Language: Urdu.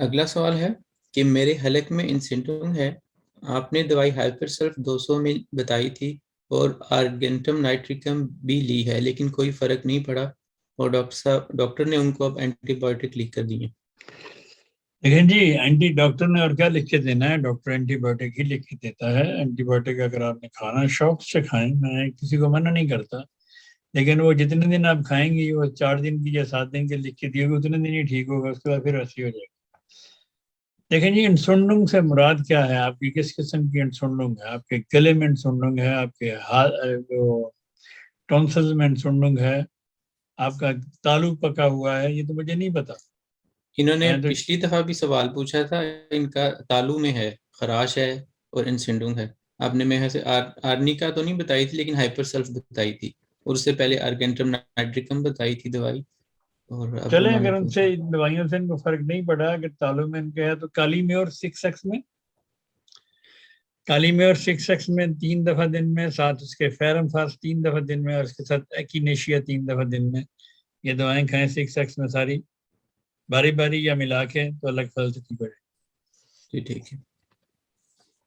اگلا سوال ہے کہ میرے حلق میں انسنٹنگ ہے، آپ نے دوائی ہائپر سلف 200 مل بتائی تھی اور آرگینٹم نائٹریکم بھی لی ہے، لیکن کوئی فرق نہیں پڑا اور ڈاکٹر نے ان کو اب اینٹی بایوٹک لکھ کر دی ہے۔ لیکن جی ڈاکٹر نے اور کیا لکھ کے دینا ہے؟ ڈاکٹر اینٹی بایوٹک ہی لکھ کے دیتا ہے۔ اینٹی بایوٹک اگر آپ نے کھانا شوق سے کھائیں، میں کسی کو منع نہیں کرتا، لیکن وہ جتنے دن آپ کھائیں گی، وہ 4 دن کی یا 7 دن کے لکھ کے دیے گا، اتنے دن ہی ٹھیک ہوگا، اس کے بعد پھر ویسے ہی ہو جائے گا۔ دیکھیں جی، انسنڈنگ سے مراد کیا ہے؟ آپ کی کس قسم کی انسنڈنگ ہے؟ آپ کے گلے میں انسنڈنگ ہے؟ آپ کے ٹونسلز میں انسنڈنگ ہے؟ آپ کا تالو پکا ہوا ہے؟ یہ تو مجھے نہیں پتا۔ انہوں نے پچھلی دفعہ بھی سوال پوچھا تھا، ان کا تالو میں ہے، خراش ہے اور انسنڈنگ ہے۔ آپ نے میں سے آرنیکا تو نہیں بتائی تھی، لیکن ہائپر سلف بتائی تھی، اور اس سے پہلے آرگینٹم نائٹریکم بتائی تھی دوائی۔ اور اب چلیں، انہوں نے اگر ان سے دوائیوں سے ان کو فرق نہیں پڑا، اگر تالو میں ان کے ہے، تو کالی میور 6X میں، کالی میور 6X میں 3 دفعہ دن میں، ساتھ اس کے فیرم فاس 3 دفعہ دن میں، اور اس کے ساتھ ایکینیشیا 3 دفعہ دن میں، یہ دوائیں کھائیں 6X میں ساری باری باری یا ملا کے، تو الگ فضل کی پڑے۔ ٹھیک ہے۔